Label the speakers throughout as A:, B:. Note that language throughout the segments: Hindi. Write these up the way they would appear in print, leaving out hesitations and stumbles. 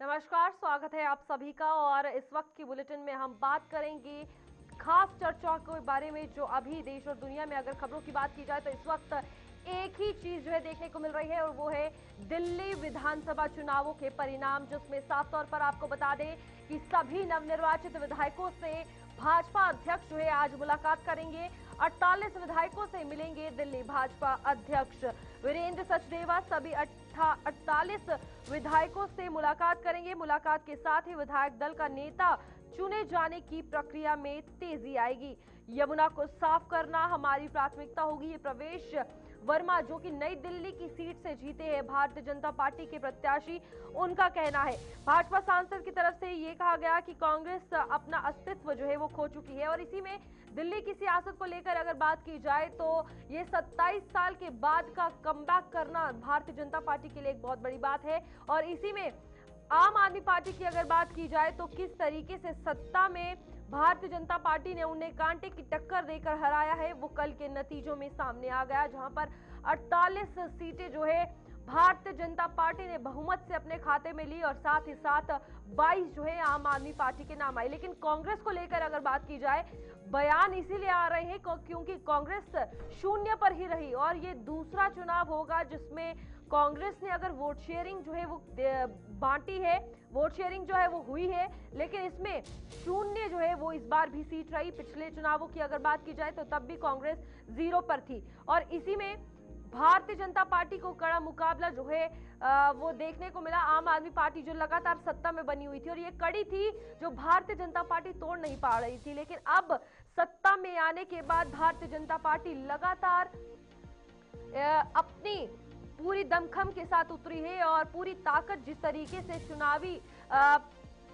A: नमस्कार, स्वागत है आप सभी का। और इस वक्त की बुलेटिन में हम बात करेंगे खास चर्चा के बारे में जो अभी देश और दुनिया में अगर खबरों की बात की जाए तो इस वक्त एक ही चीज जो है देखने को मिल रही है, और वो है दिल्ली विधानसभा चुनावों के परिणाम, जिसमें साफ तौर पर आपको बता दें कि सभी नवनिर्वाचित विधायकों से भाजपा अध्यक्ष जो है आज मुलाकात करेंगे। 48 विधायकों से मिलेंगे दिल्ली भाजपा अध्यक्ष वीरेंद्र सचदेवा। सभी 48 विधायकों से मुलाकात करेंगे। मुलाकात के साथ ही विधायक दल का नेता चुने जाने की प्रक्रिया में तेजी आएगी। यमुना को साफ करना हमारी प्राथमिकता होगी, ये प्रवेश वर्मा जो कि नई दिल्ली की सीट से जीते हैं भारतीय जनता पार्टी के प्रत्याशी, उनका कहना है। भाजपा सांसद की तरफ से ये कहा गया कि कांग्रेस अपना अस्तित्व जो है वो खो चुकी है, और इसी में दिल्ली की सियासत को लेकर अगर बात की जाए तो ये 27 साल के बाद का कमबैक करना भारतीय जनता पार्टी के लिए एक बहुत बड़ी बात है। और इसी में आम आदमी पार्टी की अगर बात की जाए तो किस तरीके से सत्ता में भारतीय जनता पार्टी ने उन्हें कांटे की टक्कर देकर हराया है, वो कल के नतीजों में सामने आ गया, जहां पर 48 सीटें जो है भारतीय जनता पार्टी ने बहुमत से अपने खाते में ली, और साथ ही साथ 22 जो है आम आदमी पार्टी के नाम आई। लेकिन कांग्रेस को लेकर अगर बात की जाए, बयान इसीलिए आ रहे हैं क्योंकि कांग्रेस शून्य पर ही रही, और ये दूसरा चुनाव होगा जिसमें कांग्रेस ने अगर वोट शेयरिंग जो है वो बांटी है, वोट शेयरिंग जो है वो हुई है, लेकिन इसमें शून्य जो है वो इस बार भी सीट रही। पिछले चुनावों की अगर बात की जाए तो तब भी कांग्रेस 0 पर थी, और इसी में भारतीय जनता पार्टी को कड़ा मुकाबला जो है वो देखने को मिला। आम आदमी पार्टी जो लगातार सत्ता में बनी हुई थी, और ये कड़ी थी जो भारतीय जनता पार्टी तोड़ नहीं पा रही थी, लेकिन अब सत्ता में आने के बाद भारतीय जनता पार्टी लगातार अपनी पूरी दमखम के साथ उतरी है, और पूरी ताकत जिस तरीके से चुनावी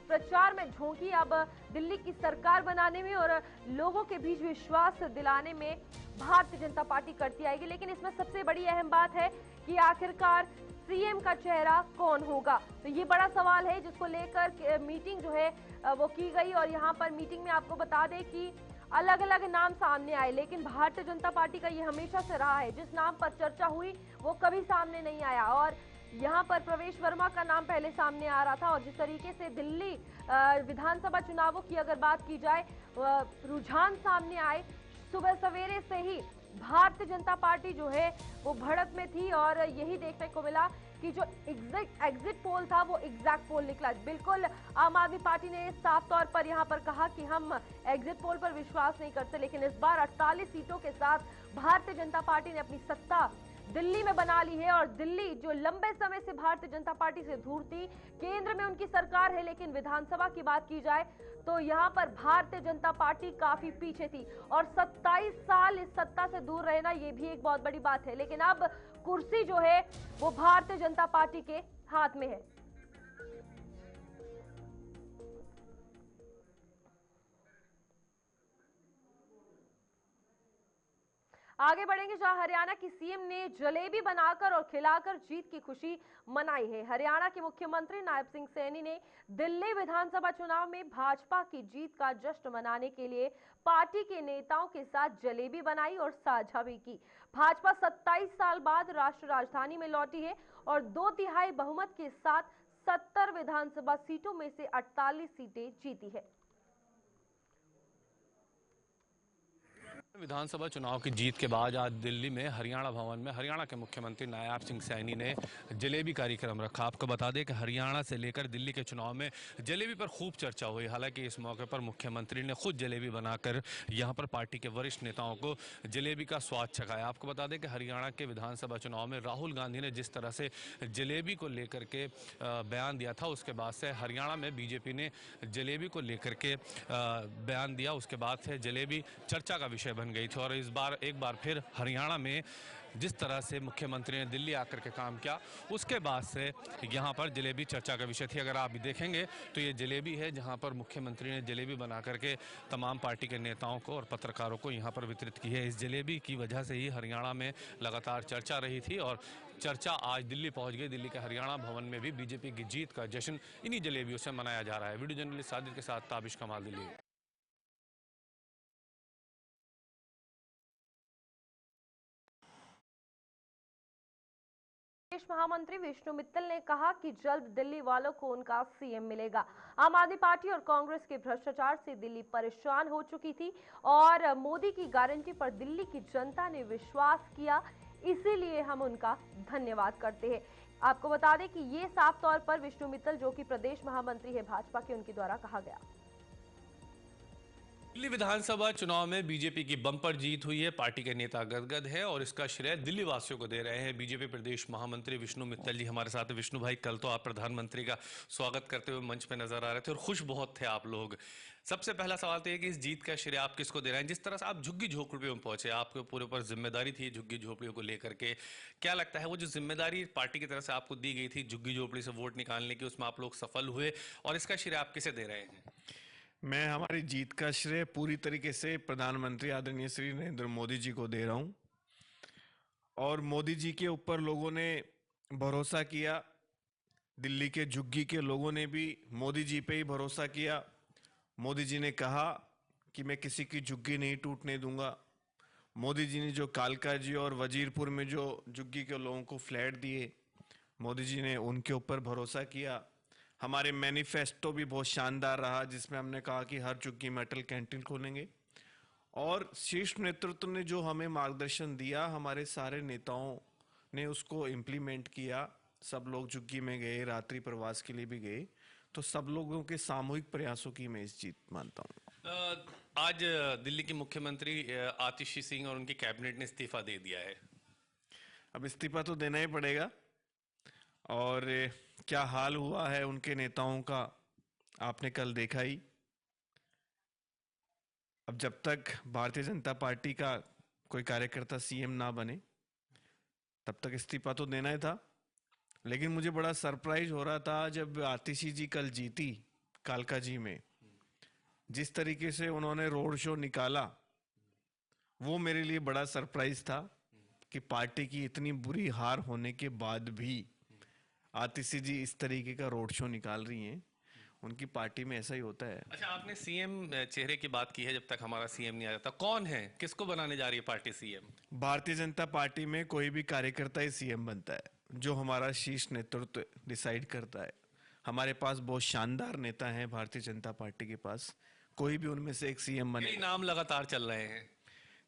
A: प्रचार में झोंकी अब दिल्ली की सरकार बनाने में और लोगों के बीच विश्वास दिलाने में भारतीय जनता पार्टी करती आएगी। लेकिन इसमें सबसे बड़ी अहम बात है कि आखिरकार सीएम का चेहरा कौन होगा, तो ये बड़ा सवाल है जिसको लेकर मीटिंग जो है वो की गई। और यहाँ पर मीटिंग में आपको बता दें कि अलग अलग नाम सामने आए, लेकिन भारतीय जनता पार्टी का ये हमेशा से रहा है, जिस नाम पर चर्चा हुई वो कभी सामने नहीं आया। और यहाँ पर प्रवेश वर्मा का नाम पहले सामने आ रहा था, और जिस तरीके से दिल्ली विधानसभा चुनावों की अगर बात की जाए, रुझान सामने आए, सुबह सवेरे से ही भारतीय जनता पार्टी जो है वो बढ़त में थी, और यही देखने को मिला कि जो एग्जिट पोल था वो एग्जैक्ट पोल निकला। बिल्कुल आम आदमी पार्टी ने साफ तौर पर यहां पर कहा कि हम एग्जिट पोल पर विश्वास नहीं करते, लेकिन इस बार 48 सीटों के साथ भारतीय जनता पार्टी ने अपनी सत्ता दिल्ली में बना ली है। और दिल्ली जो लंबे समय से भारतीय जनता पार्टी से दूर थी, केंद्र में उनकी सरकार है, लेकिन विधानसभा की बात की जाए तो यहां पर भारतीय जनता पार्टी काफी पीछे थी, और 27 साल इस सत्ता से दूर रहना ये भी एक बहुत बड़ी बात है। लेकिन अब कुर्सी जो है वो भारतीय जनता पार्टी के हाथ में है। आगे बढ़ेंगे, जहां हरियाणा की सीएम ने जलेबी बनाकर और खिलाकर जीत की खुशी मनाई है। हरियाणा के मुख्यमंत्री नायब सिंह सैनी ने दिल्ली विधानसभा चुनाव में भाजपा की जीत का जश्न मनाने के लिए पार्टी के नेताओं के साथ जलेबी बनाई और साझा भी की। भाजपा 27 साल बाद राष्ट्र राजधानी में लौटी है, और 2/3 बहुमत के साथ 70 विधानसभा सीटों में से 48 सीटें जीती है।
B: विधानसभा चुनाव की जीत के बाद आज दिल्ली में हरियाणा भवन में हरियाणा के मुख्यमंत्री नायब सिंह सैनी ने जलेबी कार्यक्रम रखा। आपको बता दें कि हरियाणा से लेकर दिल्ली के चुनाव में जलेबी पर खूब चर्चा हुई। हालांकि इस मौके पर मुख्यमंत्री ने खुद जलेबी बनाकर यहां पर पार्टी के वरिष्ठ नेताओं को जलेबी का स्वाद चखाया। आपको बता दें कि हरियाणा के विधानसभा चुनाव में राहुल गांधी ने जिस तरह से जलेबी को लेकर के बयान दिया था, उसके बाद से हरियाणा में बीजेपी ने जलेबी को लेकर के बयान दिया। उसके बाद से जलेबी चर्चा का विषय बन गई थी, और इस बार एक बार फिर हरियाणा में जिस तरह से मुख्यमंत्री ने दिल्ली आकर के काम किया, उसके बाद से यहां पर जलेबी चर्चा का विषय थी। अगर आप भी देखेंगे तो ये जलेबी है जहां पर मुख्यमंत्री ने जलेबी बना करके तमाम पार्टी के नेताओं को और पत्रकारों को यहां पर वितरित की है। इस जलेबी की वजह से ही हरियाणा में लगातार चर्चा रही थी, और चर्चा आज दिल्ली पहुंच गई। दिल्ली के हरियाणा भवन में भी बीजेपी की जीत का जश्न इन्हीं जलेबियों से मनाया जा रहा है। वीडियो जर्नलिस्ट सादिक के साथ ताबिश कमाल, दिल्ली।
A: प्रदेश महामंत्री विष्णु मित्तल ने कहा कि जल्द दिल्ली वालों को उनका सीएम मिलेगा। आम आदमी पार्टी और कांग्रेस के भ्रष्टाचार से दिल्ली परेशान हो चुकी थी और मोदी की गारंटी पर दिल्ली की जनता ने विश्वास किया, इसीलिए हम उनका धन्यवाद करते हैं। आपको बता दें कि ये साफ तौर पर विष्णु मित्तल, जो कि प्रदेश महामंत्री है भाजपा के, उनके द्वारा कहा गया।
B: दिल्ली विधानसभा चुनाव में बीजेपी की बम्पर जीत हुई है। पार्टी के नेता गदगद है और इसका श्रेय दिल्ली वासियों को दे रहे हैं। बीजेपी प्रदेश महामंत्री विष्णु मित्तल जी हमारे साथ हैं। विष्णु भाई, कल तो आप प्रधानमंत्री का स्वागत करते हुए मंच पे नजर आ रहे थे और खुश बहुत थे आप लोग। सबसे पहला सवाल तो ये कि इस जीत का श्रेय आप किसको दे रहे हैं? जिस तरह से आप झुग्गी झोपड़ियों में पहुंचे, आपके पूरे ऊपर जिम्मेदारी थी झुग्गी झोपड़ियों को लेकर के, क्या लगता है वो जो जिम्मेदारी पार्टी की तरफ से आपको दी गई थी झुग्गी झोपड़ी से वोट निकालने की, उसमें आप लोग सफल हुए और इसका श्रेय आप किसे दे रहे हैं?
C: मैं हमारी जीत का श्रेय पूरी तरीके से प्रधानमंत्री आदरणीय श्री नरेंद्र मोदी जी को दे रहा हूं। और मोदी जी के ऊपर लोगों ने भरोसा किया, दिल्ली के झुग्गी के लोगों ने भी मोदी जी पे ही भरोसा किया। मोदी जी ने कहा कि मैं किसी की झुग्गी नहीं टूटने दूंगा। मोदी जी ने जो कालका जी और वजीरपुर में जो झुग्गी के लोगों को फ्लैट दिए, मोदी जी ने उनके ऊपर भरोसा किया। हमारे मैनिफेस्टो भी बहुत शानदार रहा, जिसमें हमने कहा कि हर झुग्गी में अटल कैंटीन खोलेंगे। और शीर्ष नेतृत्व ने जो हमें मार्गदर्शन दिया, हमारे सारे नेताओं ने उसको इम्प्लीमेंट किया। सब लोग झुग्गी में गए, रात्रि प्रवास के लिए भी गए। तो सब लोगों के सामूहिक प्रयासों की मैं इस जीत मानता हूँ।
B: आज दिल्ली के मुख्यमंत्री आतिशी सिंह और उनकी कैबिनेट ने इस्तीफा दे दिया है।
C: अब इस्तीफा तो देना ही पड़ेगा और क्या हाल हुआ है उनके नेताओं का आपने कल देखा ही। अब जब तक भारतीय जनता पार्टी का कोई कार्यकर्ता सीएम ना बने तब तक इस्तीफा तो देना ही था। लेकिन मुझे बड़ा सरप्राइज हो रहा था जब आतिशी जी कल जीती कालका जी में, जिस तरीके से उन्होंने रोड शो निकाला, वो मेरे लिए बड़ा सरप्राइज था कि पार्टी की इतनी बुरी हार होने के बाद भी आतिशी जी इस तरीके का रोड शो निकाल रही हैं। उनकी पार्टी में ऐसा ही होता है।
B: अच्छा, आपने सीएम चेहरे की बात की है। जब तक हमारा सीएम नहीं आ जाता, कौन है, किसको बनाने जा रही है party CM?
C: Bharatiya Janata party में कोई भी कार्यकर्ता ही सीएम बनता है, जो हमारा शीर्ष नेतृत्व डिसाइड करता है। हमारे पास बहुत शानदार नेता हैं भारतीय जनता पार्टी के पास, कोई भी उनमें से एक सीएम बने।
B: कई नाम लगातार चल रहे हैं।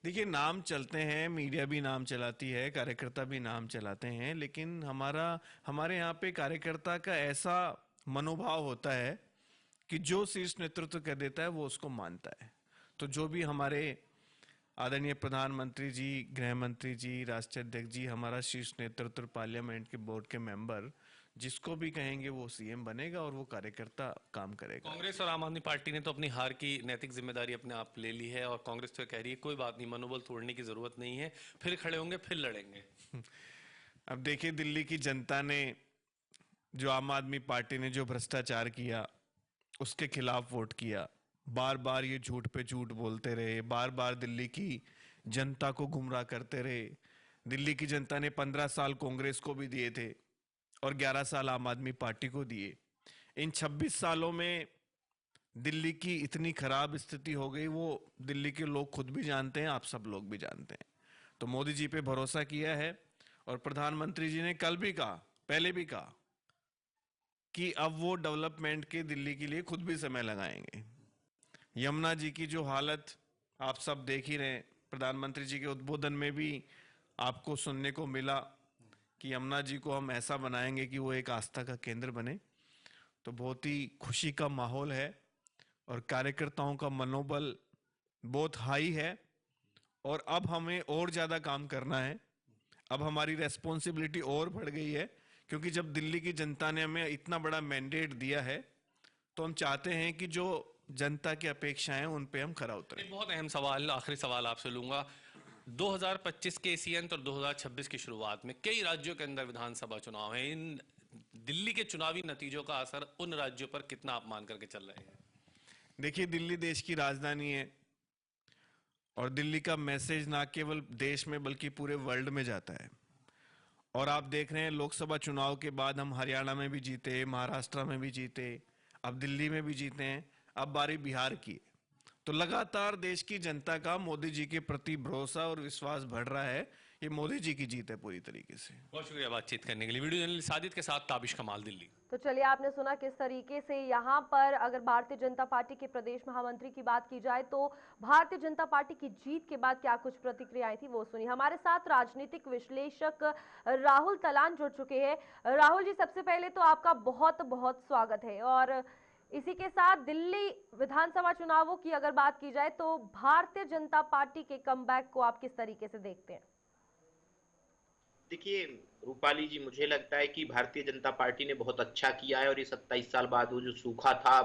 C: देखिए, नाम चलते हैं, मीडिया भी नाम चलाती है, कार्यकर्ता भी नाम चलाते हैं, लेकिन हमारे यहाँ पे कार्यकर्ता का ऐसा मनोभाव होता है कि जो शीर्ष नेतृत्व कह देता है वो उसको मानता है। तो जो भी हमारे आदरणीय प्रधानमंत्री जी, गृह मंत्री जी, राष्ट्रीय अध्यक्ष जी, हमारा शीर्ष नेतृत्व, पार्लियामेंट के बोर्ड के मेंबर जिसको भी कहेंगे वो सीएम बनेगा और वो कार्यकर्ता काम करेगा।
B: कांग्रेस और आम आदमी पार्टी ने तो अपनी हार की नैतिक जिम्मेदारी अपने आप ले ली है और कांग्रेस तो कह रही है कोई बात नहीं, मनोबल तोड़ने की जरूरत नहीं है, फिर खड़े होंगे, फिर लड़ेंगे।
C: अब देखिए, दिल्ली की जनता ने जो आम आदमी पार्टी ने जो भ्रष्टाचार किया उसके खिलाफ वोट किया। बार बार ये झूठ पे झूठ बोलते रहे, बार बार दिल्ली की जनता को गुमराह करते रहे। दिल्ली की जनता ने 15 साल कांग्रेस को भी दिए थे और 11 साल आम आदमी पार्टी को दिए। इन 26 सालों में दिल्ली की इतनी खराब स्थिति हो गई, वो दिल्ली के लोग खुद भी जानते हैं, आप सब लोग भी जानते हैं। तो मोदी जी पे भरोसा किया है और प्रधानमंत्री जी ने कल भी कहा, पहले भी कहा कि अब वो डेवलपमेंट के दिल्ली के लिए खुद भी समय लगाएंगे। यमुना जी की जो हालत आप सब देख ही रहे हैं, प्रधानमंत्री जी के उद्बोधन में भी आपको सुनने को मिला कि यमुना जी को हम ऐसा बनाएंगे कि वो एक आस्था का केंद्र बने। तो बहुत ही खुशी का माहौल है और कार्यकर्ताओं का मनोबल बहुत हाई है और अब हमें और ज्यादा काम करना है। अब हमारी रेस्पॉन्सिबिलिटी और बढ़ गई है, क्योंकि जब दिल्ली की जनता ने हमें इतना बड़ा मैंडेट दिया है तो हम चाहते हैं कि जो जनता की अपेक्षाएं उन पे हम खरा उतरें।
B: एक बहुत अहम सवाल, आखिरी सवाल आपसे लूंगा। 2025 के इसी अंत और 2026 की शुरुआत में कई राज्यों के अंदर विधानसभा चुनाव है। इन दिल्ली के चुनावी नतीजों का असर उन राज्यों पर कितना आप मान करके चल रहे हैं?
C: देखिए, दिल्ली देश की राजधानी है और दिल्ली का मैसेज ना केवल देश में बल्कि पूरे वर्ल्ड में जाता है। और आप देख रहे हैं, लोकसभा चुनाव के बाद हम हरियाणा में भी जीते, महाराष्ट्र में भी जीते, अब दिल्ली में भी जीते हैं, अब बारी बिहार की। तो लगातार देश की जनता का मोदी जी के प्रति भरोसा और विश्वास बढ़ रहा है। ये मोदी जी की जीत है पूरी तरीके से।
B: बहुत शुक्रिया बातचीत करने के लिए। वीडियो जर्नलिस्ट साजिद के साथ ताबिश कमाल, दिल्ली।
A: तो चलिए, आपने सुना किस तरीके से यहाँ पर अगर भारतीय जनता पार्टी के प्रदेश महामंत्री की बात की जाए तो भारतीय जनता पार्टी की जीत के बाद क्या कुछ प्रतिक्रियाएं थी वो सुनी। हमारे साथ राजनीतिक विश्लेषक राहुल तलान जुड़ चुके हैं। राहुल जी, सबसे पहले तो आपका बहुत बहुत स्वागत है। और इसी के साथ दिल्ली विधानसभा चुनावों की अगर बात की जाए तो भारतीय जनता पार्टी के कमबैक को आप किस तरीके से देखते हैं?
D: देखिए रूपाली जी, मुझे लगता है कि भारतीय जनता पार्टी ने बहुत अच्छा किया है और ये 27 साल बाद वो जो सूखा था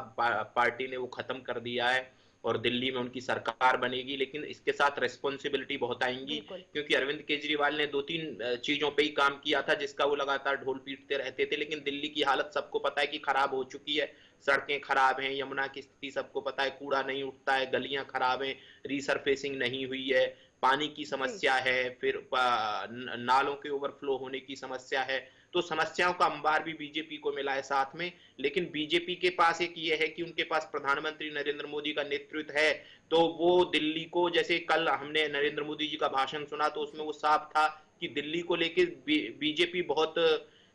D: पार्टी ने वो खत्म कर दिया है और दिल्ली में उनकी सरकार बनेगी। लेकिन इसके साथ रेस्पॉन्सिबिलिटी बहुत आएंगी, क्योंकि अरविंद केजरीवाल ने 2-3 चीजों पे ही काम किया था जिसका वो लगातार ढोल पीटते रहते थे। लेकिन दिल्ली की हालत सबको पता है कि खराब हो चुकी है। सड़कें खराब हैं, यमुना की स्थिति सबको पता है, कूड़ा नहीं उठता है, गलियां खराब हैं, रीसरफेसिंग नहीं हुई है, पानी की समस्या है, फिर नालों के ओवरफ्लो होने की समस्या है। तो समस्याओं का अंबार भी बीजेपी को मिला है साथ में। लेकिन बीजेपी के पास एक ये है कि उनके पास प्रधानमंत्री नरेंद्र मोदी का नेतृत्व है, तो वो दिल्ली को, जैसे कल हमने नरेंद्र मोदी जी का भाषण सुना तो उसमें वो साफ था कि दिल्ली को लेकर बीजेपी बहुत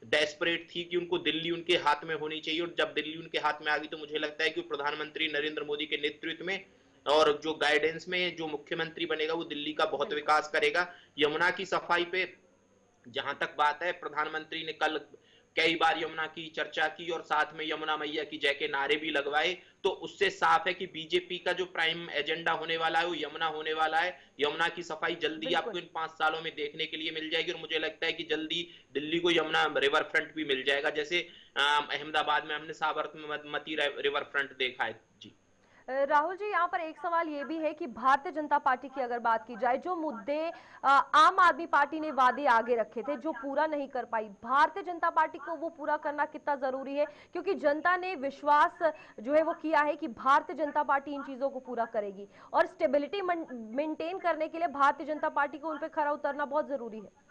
D: डेस्परेट थी कि उनको दिल्ली उनके हाथ में होनी चाहिए। और जब दिल्ली उनके हाथ में आ गई तो मुझे लगता है कि प्रधानमंत्री नरेंद्र मोदी के नेतृत्व में और जो गाइडेंस में जो मुख्यमंत्री बनेगा वो दिल्ली का बहुत विकास करेगा। यमुना की सफाई पे जहां तक बात है, प्रधानमंत्री ने कल कई बार यमुना की चर्चा की और साथ में यमुना मैया की जय के नारे भी लगवाए। तो उससे साफ है कि बीजेपी का जो प्राइम एजेंडा होने वाला है वो यमुना होने वाला है। यमुना की सफाई जल्दी आपको इन 5 सालों में देखने के लिए मिल जाएगी और मुझे लगता है कि जल्दी दिल्ली को यमुना रिवर फ्रंट भी मिल जाएगा, जैसे अहमदाबाद में हमने साबरमती रिवर फ्रंट देखा है। जी
A: राहुल जी, यहाँ पर एक सवाल ये भी है कि भारतीय जनता पार्टी की अगर बात की जाए, जो मुद्दे आम आदमी पार्टी ने वादे आगे रखे थे जो पूरा नहीं कर पाई, भारतीय जनता पार्टी को वो पूरा करना कितना जरूरी है? क्योंकि जनता ने विश्वास जो है वो किया है कि भारतीय जनता पार्टी इन चीजों को पूरा करेगी और स्टेबिलिटी मेंटेन करने के लिए भारतीय जनता पार्टी को उन पर खरा उतरना बहुत जरूरी है।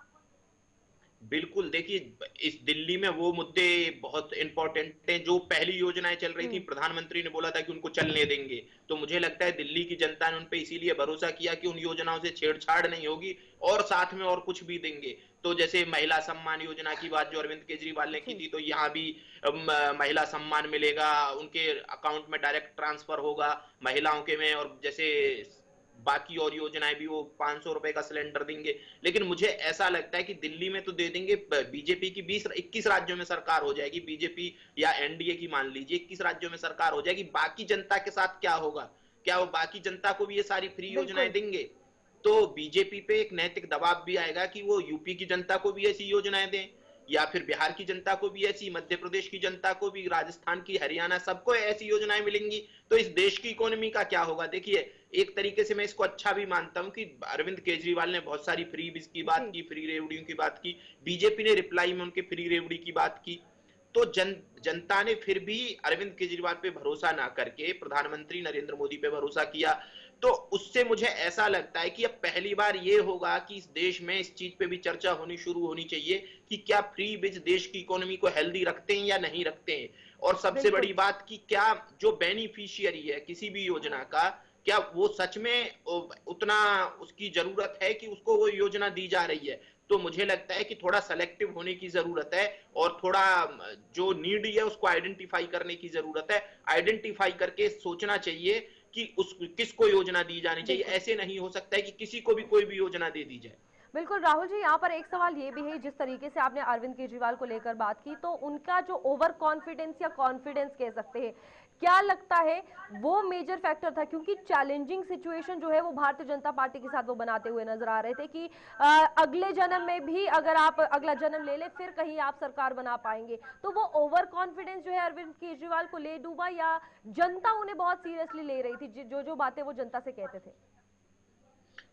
D: बिल्कुल, देखिए इस दिल्ली में वो मुद्दे बहुत इंपॉर्टेंट हैं। जो पहली योजनाएं चल रही थी, प्रधानमंत्री ने बोला था कि उनको चलने देंगे, तो मुझे लगता है दिल्ली की जनता ने उन पे इसीलिए भरोसा किया कि उन योजनाओं से छेड़छाड़ नहीं होगी और साथ में और कुछ भी देंगे। तो जैसे महिला सम्मान योजना की बात जो अरविंद केजरीवाल ने की थी, तो यहाँ भी महिला सम्मान मिलेगा, उनके अकाउंट में डायरेक्ट ट्रांसफर होगा महिलाओं के में, और जैसे बाकी और योजनाएं भी वो 500 रुपए का सिलेंडर देंगे। लेकिन मुझे ऐसा लगता है कि दिल्ली में तो दे देंगे, बीजेपी की 21 राज्यों में सरकार हो जाएगी, बीजेपी या एनडीए की मान लीजिए 21 राज्यों में सरकार हो जाएगी। बाकी जनता के साथ क्या होगा? क्या वो बाकी जनता को भी ये सारी फ्री योजनाएं देंगे? तो बीजेपी पे एक नैतिक दबाव भी आएगा कि वो यूपी की जनता को भी ऐसी योजनाएं दें, या फिर बिहार की जनता को भी ऐसी, मध्य प्रदेश की जनता को भी, राजस्थान की, हरियाणा, सबको ऐसी योजनाएं मिलेंगी। तो इस देश की इकोनॉमी का क्या होगा? देखिए, एक तरीके से मैं इसको अच्छा भी मानता हूं कि अरविंद केजरीवाल ने बहुत सारी फ्री बीज की बात की, फ्री रेवड़ियों की बात की, बीजेपी ने रिप्लाई में उनके फ्री रेवड़ी की बात की। तो जनता ने फिर भी अरविंद केजरीवाल पे भरोसा ना करके प्रधानमंत्री नरेंद्र मोदी पे भरोसा किया। तो उससे मुझे ऐसा लगता है कि अब पहली बार ये होगा कि इस देश में इस चीज पे भी चर्चा होनी शुरू होनी चाहिए कि क्या फ्री बीज देश की इकोनॉमी को हेल्दी रखते हैं या नहीं रखते हैं। और सबसे बड़ी बात कि क्या जो बेनिफिशियरी है किसी भी योजना का, क्या वो सच में उतना उसकी जरूरत है कि उसको वो योजना दी जा रही है? तो मुझे लगता है कि थोड़ा सेलेक्टिव होने की जरूरत है और थोड़ा जो नीड है उसको आइडेंटिफाई करने की जरूरत है। आइडेंटिफाई करके सोचना चाहिए कि किसको योजना दी जानी चाहिए। ऐसे नहीं हो सकता है कि किसी को भी कोई भी योजना दे दी जाए।
A: बिल्कुल राहुल जी, यहाँ पर एक सवाल ये भी है, जिस तरीके से आपने अरविंद केजरीवाल को लेकर बात की, तो उनका जो ओवर कॉन्फिडेंस या कॉन्फिडेंस कह सकते हैं, क्या लगता है वो मेजर फैक्टर था? क्योंकि चैलेंजिंग सिचुएशन जो है वो भारतीय जनता पार्टी के साथ वो बनाते हुए नजर आ रहे थे कि अगले जन्म में भी अगर आप अगला जन्म ले ले फिर कहीं आप सरकार बना पाएंगे। तो वो ओवर कॉन्फिडेंस जो है अरविंद केजरीवाल को ले डूबा, या जनता उन्हें बहुत सीरियसली ले रही थी जो बातें वो जनता से कहते थे?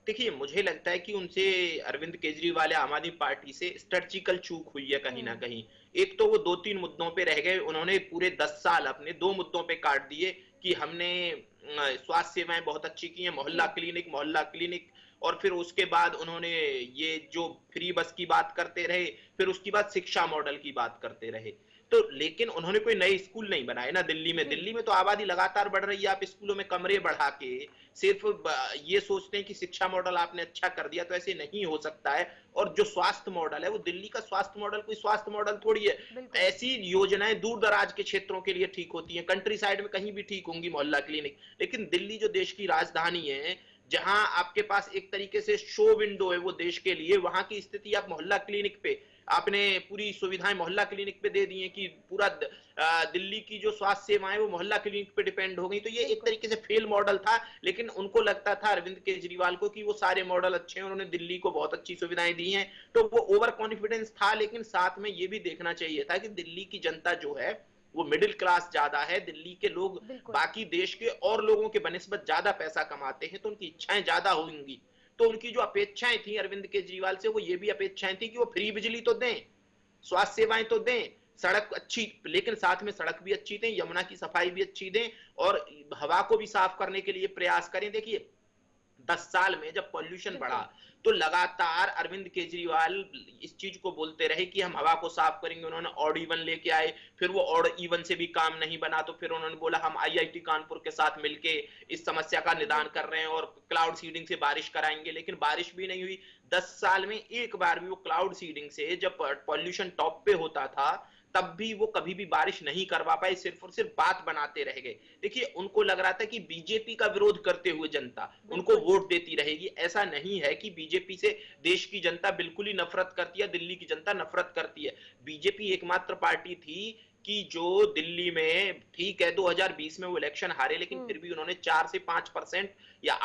D: देखिए, मुझे लगता है कि उनसे अरविंद केजरीवाल या आम आदमी पार्टी से स्ट्रेटजिकल चूक हुई है कहीं ना कहीं। एक तो वो 2-3 मुद्दों पे रह गए, उन्होंने पूरे 10 साल अपने 2 मुद्दों पे काट दिए कि हमने स्वास्थ्य सेवाएं बहुत अच्छी की हैं, मोहल्ला क्लिनिक और फिर उसके बाद उन्होंने ये जो फ्री बस की बात करते रहे, फिर उसके बाद शिक्षा मॉडल की बात करते रहे। तो लेकिन उन्होंने कोई नए स्कूल नहीं बनाए ना दिल्ली में।
A: जी।
D: दिल्ली में तो आबादी लगातार बढ़ रही है, आप स्कूलों में कमरे बढ़ा के सिर्फ ये सोचते हैं कि शिक्षा मॉडल आपने अच्छा कर दिया, तो ऐसे नहीं हो सकता है। और जो स्वास्थ्य मॉडल है, वो दिल्ली का स्वास्थ्य मॉडल कोई स्वास्थ्य मॉडल थोड़ी है।
A: बिल्कुल।
D: ऐसी योजनाएं दूर दराज के क्षेत्रों के लिए ठीक होती हैं, कंट्री साइड में कहीं भी ठीक होंगी मोहल्ला क्लिनिक, लेकिन दिल्ली जो देश की राजधानी है, जहां आपके पास एक तरीके से शो विंडो है वो देश के लिए, वहां की स्थिति आप मोहल्ला क्लिनिक पे आपने पूरी सुविधाएं मोहल्ला क्लिनिक पे दे दी हैं कि पूरा दिल्ली की जो स्वास्थ्य सेवाएं वो मोहल्ला क्लिनिक पे डिपेंड हो गई। तो ये एक
A: बिल्कुल।
D: तरीके से फेल मॉडल था, लेकिन उनको लगता था अरविंद केजरीवाल को कि वो सारे मॉडल अच्छे हैं, उन्होंने दिल्ली को बहुत अच्छी सुविधाएं दी हैं, तो वो ओवर कॉन्फिडेंस था। लेकिन साथ में ये भी देखना चाहिए था कि दिल्ली की जनता जो है वो मिडिल क्लास ज्यादा है, दिल्ली के लोग
A: बिल्कुल।
D: बाकी देश के और लोगों के बनिस्बत ज्यादा पैसा कमाते हैं, तो उनकी इच्छाएं ज्यादा होंगी। तो उनकी जो अपेक्षाएं थी अरविंद केजरीवाल से, वो ये भी अपेक्षाएं थी कि वो फ्री बिजली तो दें, स्वास्थ्य सेवाएं तो दें, सड़क अच्छी, लेकिन साथ में सड़क भी अच्छी दें, यमुना की सफाई भी अच्छी दें, और हवा को भी साफ करने के लिए प्रयास करें। देखिए 10 साल में जब पॉल्यूशन बढ़ा, तो लगातार अरविंद केजरीवाल इस चीज को बोलते रहे कि हम हवा को साफ करेंगे। उन्होंने ऑड इवन लेके आए, फिर वो ऑड इवन से भी काम नहीं बना, तो फिर उन्होंने बोला हम आईआईटी कानपुर के साथ मिलके इस समस्या का निदान कर रहे हैं और क्लाउड सीडिंग से बारिश कराएंगे, लेकिन बारिश भी नहीं हुई। 10 साल में एक बार भी वो क्लाउड सीडिंग से, जब पॉल्यूशन टॉप पे होता था, तब भी वो कभी भी बारिश नहीं करवा पाए, सिर्फ और सिर्फ बात बनाते रह गए। देखिए उनको लग रहा था कि बीजेपी का विरोध करते हुए जनता उनको वोट देती रहेगी। ऐसा नहीं है कि बीजेपी से देश की जनता बिल्कुल ही नफरत करती है, दिल्ली की जनता नफरत करती है। बीजेपी एकमात्र पार्टी थी कि जो दिल्ली में, ठीक है 2020 में वो इलेक्शन हारे, लेकिन फिर भी उन्होंने 4 से 5% या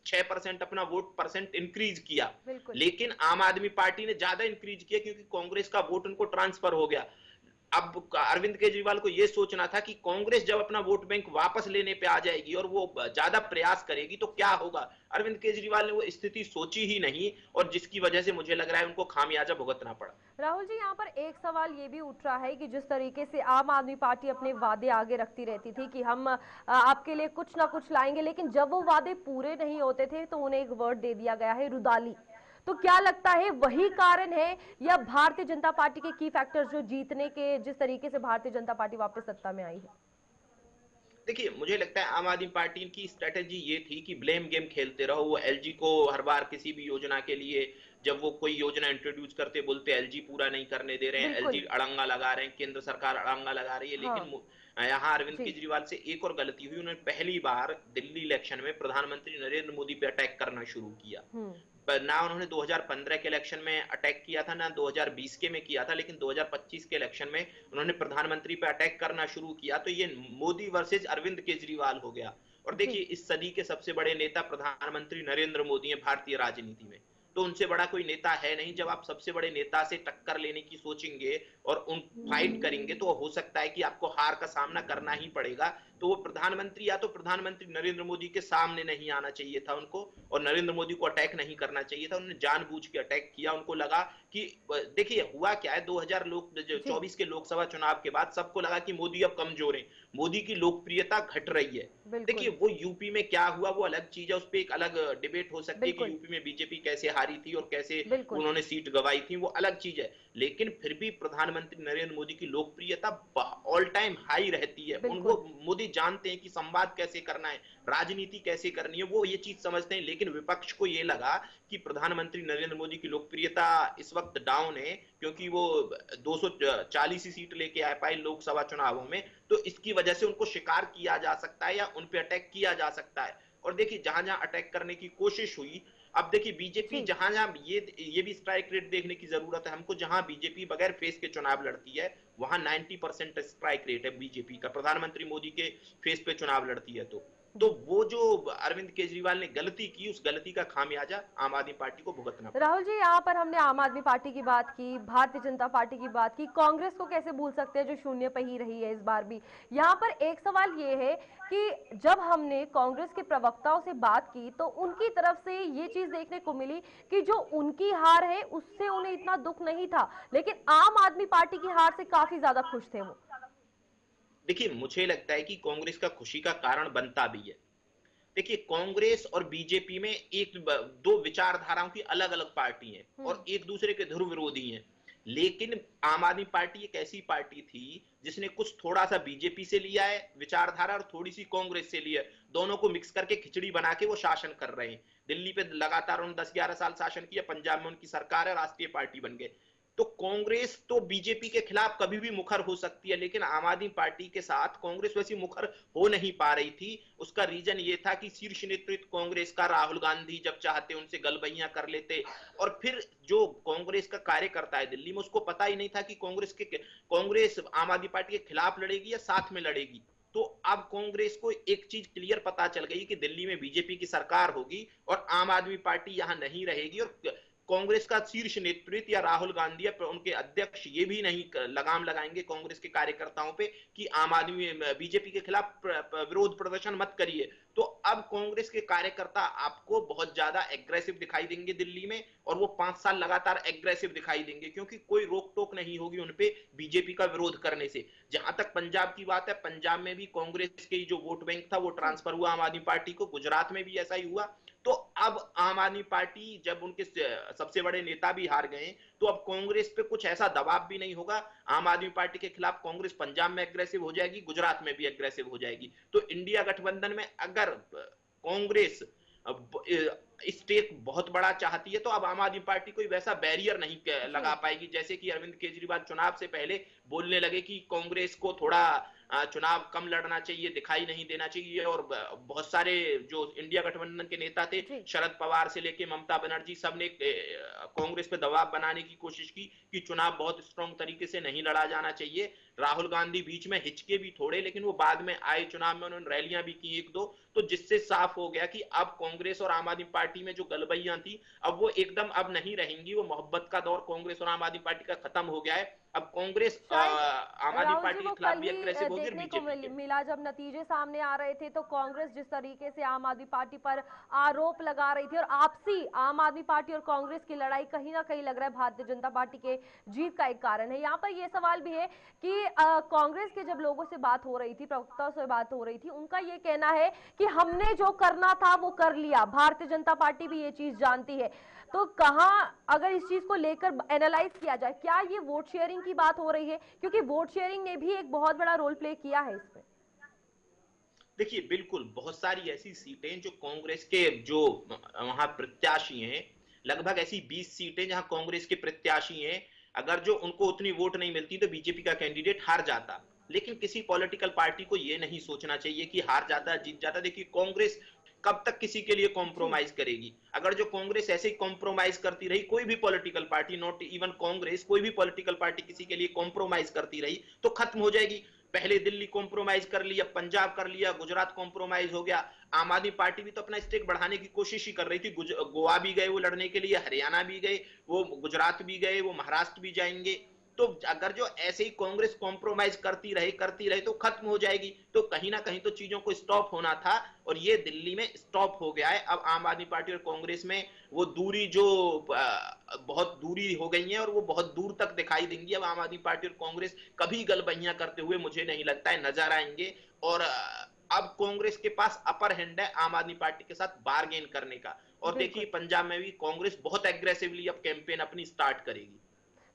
D: 6% अपना वोट परसेंट इंक्रीज किया। लेकिन आम आदमी पार्टी ने ज्यादा इंक्रीज किया क्योंकि कांग्रेस का वोट उनको ट्रांसफर हो गया। अब अरविंद केजरीवाल को यह सोचना था कि कांग्रेस जब अपना वोट बैंक वापस लेने पे आ जाएगी और वो ज्यादा प्रयास करेगी तो क्या होगा। अरविंद केजरीवाल ने वो स्थिति सोची ही नहीं, और जिसकी वजह से मुझे लग रहा है उनको खामियाजा भुगतना पड़ा।
A: राहुल जी, यहाँ पर एक सवाल ये भी उठ रहा है कि जिस तरीके से आम आदमी पार्टी अपने वादे आगे रखती रहती थी कि हम आपके लिए कुछ ना कुछ लाएंगे, लेकिन जब वो वादे पूरे नहीं होते थे तो उन्हें एक वर्ड दे दिया गया है, रुदाली। तो क्या लगता है वही कारण है, या भारतीय जनता पार्टी के की फैक्टर्स जो जीतने के, जिस तरीके से भारतीय जनता पार्टी वापस सत्ता में आई है?
D: देखिए मुझे लगता है आम आदमी पार्टी की स्ट्रेटेजी ये थी कि ब्लेम गेम खेलते रहो। वो एलजी को हर बार किसी भी योजना के लिए, जब वो कोई योजना इंट्रोड्यूस करते, बोलते एलजी पूरा नहीं करने दे रहे हैं, एलजी अड़ंगा लगा रहे हैं, केंद्र सरकार अड़ंगा लगा रही है। लेकिन यहाँ अरविंद केजरीवाल से एक और गलती हुई, उन्होंने पहली बार दिल्ली इलेक्शन में प्रधानमंत्री नरेंद्र मोदी पे अटैक करना शुरू किया। ना उन्होंने 2015 के इलेक्शन में अटैक किया था, ना 2020 के में किया था, लेकिन 2025 के इलेक्शन में उन्होंने प्रधानमंत्री पे अटैक करना शुरू किया। तो ये मोदी वर्सेस अरविंद केजरीवाल हो गया। और देखिए इस सदी के सबसे बड़े नेता प्रधानमंत्री नरेंद्र मोदी हैं भारतीय राजनीति में, तो उनसे बड़ा कोई नेता है नहीं। जब आप सबसे बड़े नेता से टक्कर लेने की सोचेंगे और उन फाइट करेंगे, तो हो सकता है कि आपको हार का सामना करना ही पड़ेगा। तो वो प्रधानमंत्री, या तो प्रधानमंत्री नरेंद्र मोदी के सामने नहीं आना चाहिए था उनको, और नरेंद्र मोदी को अटैक नहीं करना चाहिए था। उन्होंने जानबूझ के अटैक किया। उनको लगा कि देखिए हुआ क्या है, 2024 के लोकसभा चुनाव के बाद सबको लगा कि मोदी अब कमजोर है, मोदी की लोकप्रियता घट रही है। देखिए वो यूपी में क्या हुआ वो अलग चीज है, उस पर एक अलग डिबेट हो सकती है कि यूपी में बीजेपी कैसे हारी थी और कैसे उन्होंने सीट गंवाई थी, वो अलग चीज है। लेकिन फिर भी प्रधानमंत्री नरेंद्र मोदी की लोकप्रियता ऑल टाइम हाई रहती है। उनको मोदी जानते हैं कि संवाद कैसे करना है, राजनीति कैसे करनी है, वो ये चीज समझते हैं। लेकिन विपक्ष को ये लगा कि प्रधानमंत्री नरेंद्र मोदी की लोकप्रियता इस वक्त डाउन है, क्योंकि वो 240 ही सीट लेके आ पाए लोकसभा चुनावों में, तो इसकी वजह से उनको शिकार किया जा सकता है या उन पे अटैक किया जा सकता है। और देखिए जहां जहां अटैक करने की कोशिश हुई, अब देखिए बीजेपी जहां जहां ये भी स्ट्राइक रेट देखने की जरूरत है हमको, जहां बीजेपी बगैर फेस के चुनाव लड़ती है वहां 90% स्ट्राइक रेट है बीजेपी का, प्रधानमंत्री मोदी के फेस पे चुनाव लड़ती है। तो वो जो अरविंद केजरीवाल ने गलती की, उस गलती का खामियाजा आम आदमी पार्टी को भुगतना पड़ा।
A: राहुल जी, यहाँ पर हमने आम आदमी पार्टी की बात की, भारतीय जनता पार्टी की बात की, कांग्रेस को कैसे भूल सकते हैं जो शून्य पे ही रही है इस बार भी। यहाँ पर एक सवाल ये है कि जब हमने कांग्रेस के प्रवक्ताओं से बात की तो उनकी तरफ से ये चीज देखने को मिली कि जो उनकी हार है उससे उन्हें इतना दुख नहीं था, लेकिन आम आदमी पार्टी की हार से काफी ज्यादा खुश थे वो।
D: देखिए मुझे लगता है कि कांग्रेस का खुशी का कारण बनता भी है। देखिए, कांग्रेस और बीजेपी में दो विचारधाराओं की अलग अलग पार्टी है और एक दूसरे के ध्रुव विरोधी हैं। लेकिन आम आदमी पार्टी एक ऐसी पार्टी थी जिसने कुछ थोड़ा सा बीजेपी से लिया है विचारधारा और थोड़ी सी कांग्रेस से लिया है, दोनों को मिक्स करके खिचड़ी बना के वो शासन कर रहे हैं। दिल्ली पे लगातार उन्होंने 10-11 साल शासन किया, पंजाब में उनकी सरकार है, राष्ट्रीय पार्टी बन गए। तो कांग्रेस तो बीजेपी के खिलाफ कभी भी मुखर हो सकती है, लेकिन आम आदमी पार्टी के साथ कांग्रेस वैसी मुखर हो नहीं पा रही थी। उसका रीजन ये था कि शीर्ष नेतृत्व कांग्रेस का, राहुल गांधी जब चाहते उनसे गलबैयां कर लेते, और फिर जो कांग्रेस का कार्यकर्ता है दिल्ली में, उसको पता ही नहीं था कि कांग्रेस आम आदमी पार्टी के खिलाफ लड़ेगी या साथ में लड़ेगी। तो अब कांग्रेस को एक चीज क्लियर पता चल गई कि दिल्ली में बीजेपी की सरकार होगी और आम आदमी पार्टी यहां नहीं रहेगी, और कांग्रेस का शीर्ष नेतृत्व या राहुल गांधी या उनके अध्यक्ष ये भी नहीं लगाम लगाएंगे कांग्रेस के कार्यकर्ताओं पे कि आम आदमी बीजेपी के खिलाफ विरोध प्रदर्शन मत करिए। तो अब कांग्रेस के कार्यकर्ता आपको बहुत ज्यादा एग्रेसिव दिखाई देंगे दिल्ली में, और वो 5 साल लगातार एग्रेसिव दिखाई देंगे, क्योंकि कोई रोक टोक नहीं होगी उनपे बीजेपी का विरोध करने से। जहां तक पंजाब की बात है, पंजाब में भी कांग्रेस के जो वोट बैंक था वो ट्रांसफर हुआ आम आदमी पार्टी को, गुजरात में भी ऐसा ही हुआ। तो अब आम आदमी पार्टी जब उनके सबसे बड़े नेता भी हार गए, तो अब कांग्रेस पे कुछ ऐसा दबाव भी नहीं होगा। आम आदमी पार्टी के खिलाफ कांग्रेस पंजाब में एग्रेसिव हो जाएगी, गुजरात में भी एग्रेसिव हो जाएगी। तो इंडिया गठबंधन में अगर कांग्रेस स्टेक बहुत बड़ा चाहती है, तो अब आम आदमी पार्टी कोई वैसा बैरियर नहीं लगा पाएगी, जैसे कि अरविंद केजरीवाल चुनाव से पहले बोलने लगे कि कांग्रेस को थोड़ा चुनाव कम लड़ना चाहिए, दिखाई नहीं देना चाहिए। और बहुत सारे जो इंडिया गठबंधन के नेता थे, शरद पवार से लेके ममता बनर्जी, सबने कांग्रेस पे दबाव बनाने की कोशिश की कि चुनाव बहुत स्ट्रांग तरीके से नहीं लड़ा जाना चाहिए। राहुल गांधी बीच में हिचके भी थोड़े, लेकिन वो बाद में आए चुनाव में, उन्होंने रैलियां भी की 1-2, तो जिससे साफ हो गया कि अब कांग्रेस और आम आदमी पार्टी में जो गलबैयां थी अब वो एकदम अब नहीं रहेंगी। वो मोहब्बत का दौर कांग्रेस और आम आदमी पार्टी का खत्म हो गया है। अब कांग्रेस आम आदमी पार्टी के खिलाफ भी एग्रेसिव होगी और बीजेपी
A: मिला जब नतीजे सामने आ रहे थे, तो कांग्रेस जिस तरीके से आम आदमी पार्टी पर आरोप लगा रही थी, और आपसी आम आदमी पार्टी और कांग्रेस की लड़ाई कहीं ना कहीं लग रहा है भारतीय जनता पार्टी के जीत का एक कारण है। यहाँ पर यह सवाल भी है कि कांग्रेस के जब लोगों से बात हो रही थी, प्रवक्ताओं से बात हो रही थी, उनका ये कहना है कि हमने जो करना था वो कर लिया। भारतीय जनता पार्टी भी ये चीज जानती है। तो कहां अगर इस चीज को लेकर एनालाइज किया जाए, क्या ये वोट शेयरिंग की बात हो रही है? क्योंकि वोट शेयरिंग ने भी एक बहुत बड़ा रोल प्ले किया है इसमें।
D: देखिए, बिल्कुल बहुत सारी ऐसी सीटें जो कांग्रेस के जो वहां प्रत्याशी हैं, लगभग ऐसी 20 सीटें जहां कांग्रेस के प्रत्याशी हैं, अगर जो उनको उतनी वोट नहीं मिलती तो बीजेपी का कैंडिडेट हार जाता। लेकिन किसी पॉलिटिकल पार्टी को यह नहीं सोचना चाहिए कि हार जाता जीत जाता। देखिए, कांग्रेस कब तक किसी के लिए कॉम्प्रोमाइज करेगी? अगर जो कांग्रेस ऐसे ही कॉम्प्रोमाइज करती रही, कोई भी political party, not even Congress, कोई भी पॉलिटिकल पार्टी किसी के लिए कॉम्प्रोमाइज करती रही तो खत्म हो जाएगी। पहले दिल्ली कॉम्प्रोमाइज कर लिया, पंजाब कर लिया, गुजरात कॉम्प्रोमाइज हो गया। आम आदमी पार्टी भी तो अपना स्टेक बढ़ाने की कोशिश ही कर रही थी। गोवा भी गए वो लड़ने के लिए, हरियाणा भी गए वो, गुजरात भी गए वो, महाराष्ट्र भी जाएंगे। तो अगर जो ऐसे ही कांग्रेस कॉम्प्रोमाइज करती रहे तो खत्म हो जाएगी। तो कहीं ना कहीं तो चीजों को स्टॉप होना था, और ये दिल्ली में स्टॉप हो गया है। अब आम आदमी पार्टी और कांग्रेस में वो दूरी जो बहुत दूरी हो गई है, और वो बहुत दूर तक दिखाई देंगी। अब आम आदमी पार्टी और कांग्रेस कभी गलबैयां करते हुए मुझे नहीं लगता है नजर आएंगे। और अब कांग्रेस के पास अपर हैंड है आम आदमी पार्टी के साथ बार्गेन करने का। और देखिए, पंजाब में भी कांग्रेस बहुत एग्रेसिवली अब कैंपेन अपनी स्टार्ट करेगी।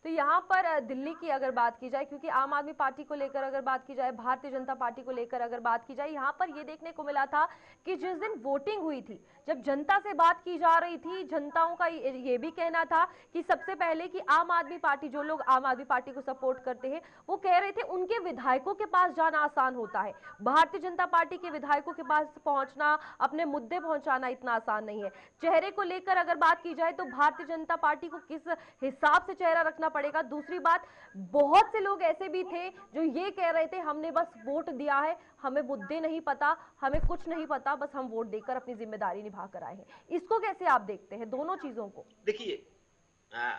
A: तो यहाँ पर दिल्ली की अगर बात की जाए, क्योंकि आम आदमी पार्टी को लेकर अगर बात की जाए, भारतीय जनता पार्टी को लेकर अगर बात की जाए, यहाँ पर ये देखने को मिला था कि जिस दिन वोटिंग हुई थी, जब जनता से बात की जा रही थी, जनताओं का ये भी कहना था कि सबसे पहले कि आम आदमी पार्टी, जो लोग आम आदमी पार्टी को सपोर्ट करते हैं, वो कह रहे थे उनके विधायकों के पास जाना आसान होता है। भारतीय जनता पार्टी के विधायकों के पास पहुंचना, अपने मुद्दे पहुंचाना इतना आसान नहीं है। चेहरे को लेकर अगर बात की जाए तो भारतीय जनता पार्टी को किस हिसाब से चेहरा रखना पड़ेगा। दूसरी बात, बहुत से लोग ऐसे भी थे जो ये कह रहे थे हमने बस वोट दिया है, हमें मुद्दे नहीं पता, हमें कुछ नहीं पता, बस हम वोट देकर अपनी जिम्मेदारी निभा कर आए हैं। इसको कैसे आप देखते हैं, दोनों चीजों को?
D: देखिए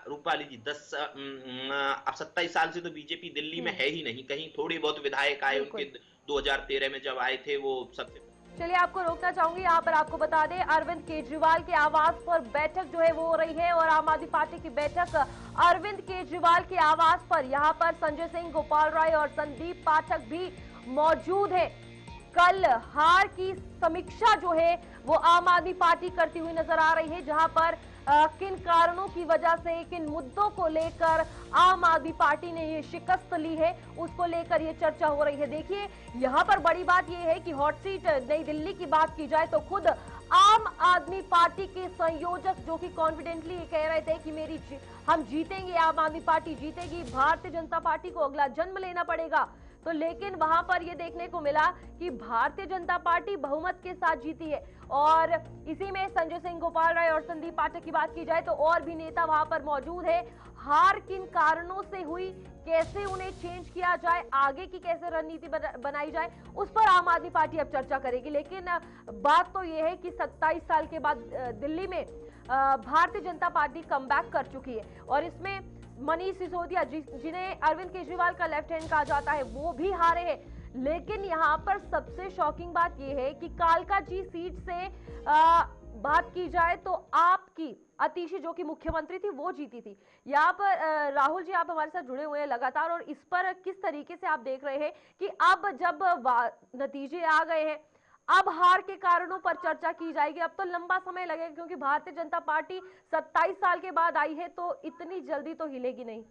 D: रूपाली जी, 27 साल से तो बीजेपी दिल्ली में है ही नहीं। कहीं थोड़े बहुत विधायक आए उनके 2013 में जब आए थे वो सबसे।
A: चलिए, आपको रोकना चाहूंगी यहाँ पर, आपको बता दें अरविंद केजरीवाल के आवास पर बैठक जो है वो हो रही है, और आम आदमी पार्टी की बैठक अरविंद केजरीवाल के आवास पर, यहाँ पर संजय सिंह, गोपाल राय और संदीप पाठक भी मौजूद है। कल हार की समीक्षा जो है वो आम आदमी पार्टी करती हुई नजर आ रही है, जहां पर किन कारणों की वजह से, किन मुद्दों को लेकर आम आदमी पार्टी ने ये शिकस्त ली है, उसको लेकर ये चर्चा हो रही है। देखिए, यहाँ पर बड़ी बात ये है कि हॉट सीट नई दिल्ली की बात की जाए तो खुद आम आदमी पार्टी के संयोजक जो कि कॉन्फिडेंटली ये कह रहे थे कि हम जीतेंगे, आम आदमी पार्टी जीतेगी, भारतीय जनता पार्टी को अगला जन्म लेना पड़ेगा। तो लेकिन वहां पर यह देखने को मिला कि भारतीय जनता पार्टी बहुमत के साथ जीती है। और इसी में संजय सिंह, गोपाल राय और संदीप पाठक की बात की जाए तो और भी नेता वहां पर मौजूद है। हार किन कारणों से हुई, कैसे उन्हें चेंज किया जाए, आगे की कैसे रणनीति बनाई जाए, उस पर आम आदमी पार्टी अब चर्चा करेगी। लेकिन बात तो यह है कि 27 साल के बाद दिल्ली में भारतीय जनता पार्टी कमबैक कर चुकी है। और इसमें मनीष सिसोदिया, जिन्हें अरविंद केजरीवाल का लेफ्ट हैंड कहा जाता है, वो भी हारे हैं। लेकिन यहाँ पर सबसे शॉकिंग बात यह है कि कालका जी सीट से बात की जाए तो आपकी अतिशी जो कि मुख्यमंत्री थी वो जीती थी। यहाँ पर राहुल जी, आप हमारे साथ जुड़े हुए हैं लगातार, और इस पर किस तरीके से आप देख रहे हैं कि अब जब नतीजे आ गए हैं, अब हार के कारणों पर चर्चा की जाएगी। अब तो लंबा समय लगेगा क्योंकि भारतीय जनता पार्टी 27 साल के बाद आई है, तो इतनी जल्दी तो हिलेगी नहीं।